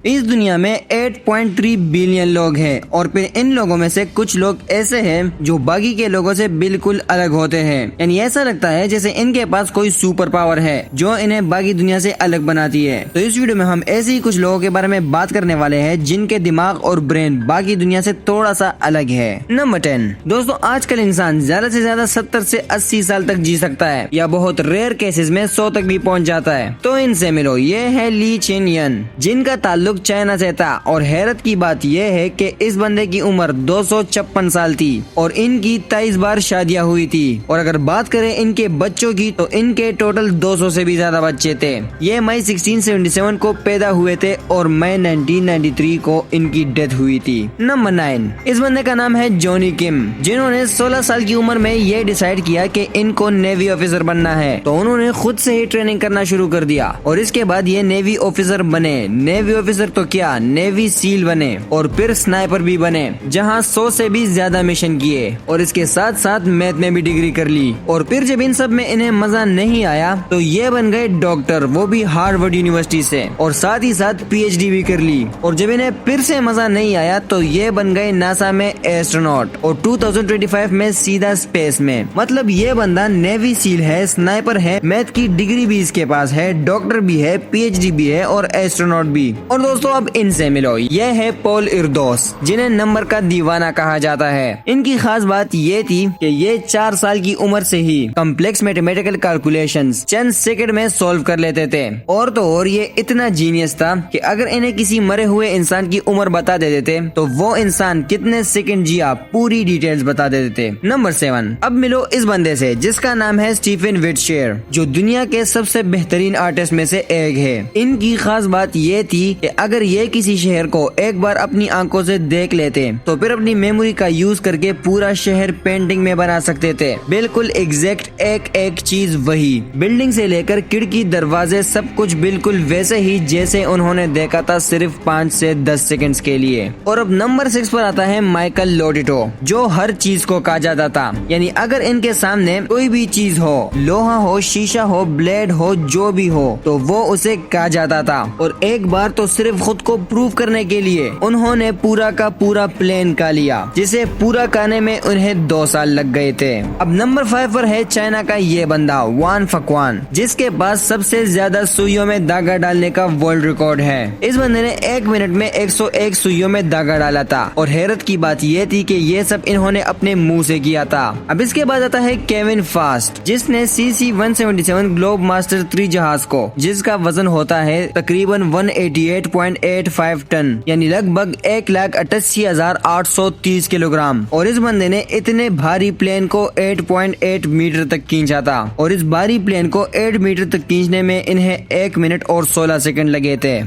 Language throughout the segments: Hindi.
इस दुनिया में 8.3 बिलियन लोग हैं और फिर इन लोगों में से कुछ लोग ऐसे हैं जो बाकी के लोगों से बिल्कुल अलग होते हैं। यानी ऐसा लगता है जैसे इनके पास कोई सुपर पावर है जो इन्हें बाकी दुनिया से अलग बनाती है। तो इस वीडियो में हम ऐसे ही कुछ लोगों के बारे में बात करने वाले हैं जिनके दिमाग और ब्रेन बाकी दुनिया से थोड़ा सा अलग है। नंबर 10 दोस्तों, आजकल इंसान ज्यादा से ज्यादा 70 से 80 साल तक जी सकता है या बहुत रेयर केसेस में 100 तक भी पहुँच जाता है। तो इनसे मिलो, ये है ली चेन यन जिनका ताल्लुक चाइना से था। और हैरत की बात यह है कि इस बंदे की उम्र 256 साल थी और इनकी 23 बार शादियां हुई थी। और अगर बात करें इनके बच्चों की तो इनके टोटल 200 से भी ज्यादा बच्चे थे। ये मई 1677 को पैदा हुए थे और मई 1993 को इनकी डेथ हुई थी। नंबर 9 इस बंदे का नाम है जॉनी किम, जिन्होंने 16 साल की उम्र में ये डिसाइड किया कि इनको नेवी ऑफिसर बनना है। तो उन्होंने खुद से ही ट्रेनिंग करना शुरू कर दिया और इसके बाद ये नेवी ऑफिसर बने। नेवी ऑफिसर तो क्या, नेवी सील बने और फिर स्नाइपर भी बने, जहां 100 से भी ज्यादा मिशन किए और इसके साथ साथ मैथ में भी डिग्री कर ली। और फिर जब इन सब में इन्हें मजा नहीं आया तो ये बन गए डॉक्टर, वो भी हार्वर्ड यूनिवर्सिटी से, और साथ ही साथ पीएचडी भी कर ली। और जब इन्हें फिर से मजा नहीं आया तो ये बन गए नासा में एस्ट्रोनॉट और 2025 में सीधा स्पेस में। मतलब ये बंदा नेवी सील है, स्नाइपर है, मैथ की डिग्री भी इसके पास है, डॉक्टर भी है, पीएचडी भी है और एस्ट्रोनॉट भी। और दोस्तों अब इनसे मिलो, ये है पॉल इरदोस, जिन्हें नंबर का दीवाना कहा जाता है। इनकी खास बात ये थी कि ये 4 साल की उम्र से ही कॉम्प्लेक्स मैथमेटिकल कैलकुलेशंस चंद सेकंड में सॉल्व कर लेते थे। और तो और ये इतना जीनियस था कि अगर इन्हें किसी मरे हुए इंसान की उम्र बता देते थे तो वो इंसान कितने सेकंड जिया पूरी डिटेल्स बता देते थे। नंबर 7 अब मिलो इस बंदे से जिसका नाम है स्टीफन विटशेयर, जो दुनिया के सबसे बेहतरीन आर्टिस्ट में से एक है। इनकी खास बात ये थी कि अगर ये किसी शहर को एक बार अपनी आंखों से देख लेते तो फिर अपनी मेमोरी का यूज करके पूरा शहर पेंटिंग में बना सकते थे। बिल्कुल एग्जैक्ट एक एक चीज वही, बिल्डिंग से लेकर खिड़की, दरवाजे, सब कुछ बिल्कुल वैसे ही जैसे उन्होंने देखा था सिर्फ 5 से 10 सेकंड्स के लिए। और अब नंबर 6 पर आता है माइकल लोटिटो, जो हर चीज को कहा जाता था। यानी अगर इनके सामने कोई भी चीज हो, लोहा हो, शीशा हो, ब्लेड हो, जो भी हो, तो वो उसे कहा जाता था। और एक बार तो सिर्फ खुद को प्रूव करने के लिए उन्होंने पूरा का पूरा प्लेन का लिया, जिसे पूरा करने में उन्हें 2 साल लग गए थे। अब नंबर 5 पर है चाइना का ये बंदा वान फकवान, जिसके पास सबसे ज्यादा सुइयों में धागा डालने का वर्ल्ड रिकॉर्ड है। इस बंदे ने 1 मिनट में 101 सुइयों में धागा डाला था। और हैरत की बात ये थी कि ये सब इन्होंने अपने मुंह से किया था। अब इसके बाद आता है केविन फास्ट, जिसने CC-177 ग्लोब मास्टर 3 जहाज को, जिसका वजन होता है तकरीबन 188.85 टन, यानी लगभग 1,88,830 किलोग्राम। और इस बंदे ने इतने भारी प्लेन को 8.8 मीटर तक खींचा था। और इस भारी प्लेन को 8 मीटर तक खींचने में इन्हें 1 मिनट और 16 सेकंड लगे थे।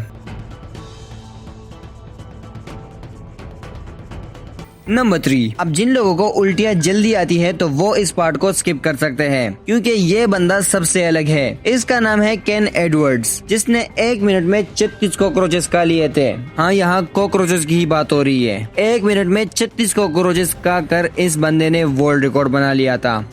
नंबर 3 अब जिन लोगों को उल्टियाँ जल्दी आती है तो वो इस पार्ट को स्किप कर सकते हैं, क्योंकि ये बंदा सबसे अलग है। इसका नाम है केन एडवर्ड्स, जिसने 1 मिनट में 36 कॉकरोचेस खा लिए थे। हाँ, यहाँ कॉकरोचेस की ही बात हो रही है। 1 मिनट में 36 कॉकरोचेस खा कर इस बंदे ने वर्ल्ड रिकॉर्ड बना लिया था।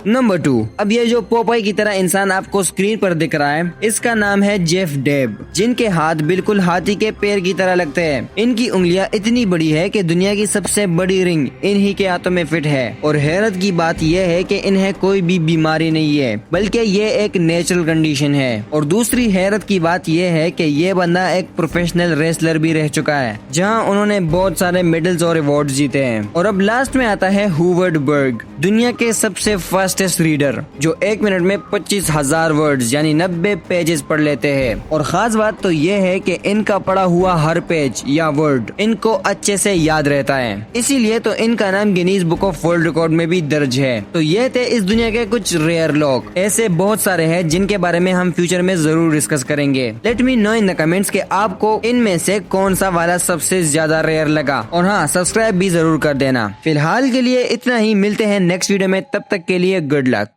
नंबर 2 अब ये जो पोपाई की तरह इंसान आपको स्क्रीन पर दिख रहा है, इसका नाम है जेफ डेब, जिनके हाथ बिल्कुल हाथी के पैर की तरह लगते हैं। इनकी उंगलियां इतनी बड़ी है कि दुनिया की सबसे बड़ी रिंग इन्हीं के हाथों में फिट है। और हैरत की बात यह है कि इन्हें कोई भी बीमारी नहीं है, बल्कि ये एक नेचुरल कंडीशन है। और दूसरी हैरत की बात यह है कि ये बंदा एक प्रोफेशनल रेसलर भी रह चुका है, जहाँ उन्होंने बहुत सारे मेडल्स और अवार्ड जीते हैं। और अब लास्ट में आता है हूवर्ड बर्ग, दुनिया के सबसे फास्टेस्ट रीडर, जो 1 मिनट में 25,000 वर्ड्स यानी 90 पेजेस पढ़ लेते हैं। और खास बात तो ये है कि इनका पढ़ा हुआ हर पेज या वर्ड इनको अच्छे से याद रहता है, इसीलिए तो इनका नाम Guinness book of world record में भी दर्ज है। तो ये थे इस दुनिया के कुछ रेयर लोग। ऐसे बहुत सारे हैं जिनके बारे में हम फ्यूचर में जरूर डिस्कस करेंगे। Let me know in the comments कि आपको इनमें से कौन सा वाला सबसे ज्यादा रेयर लगा। और हाँ, सब्सक्राइब भी जरूर कर देना। फिलहाल के लिए इतना ही, मिलते हैं नेक्स्ट वीडियो में, तब तक के लिए गुड लक।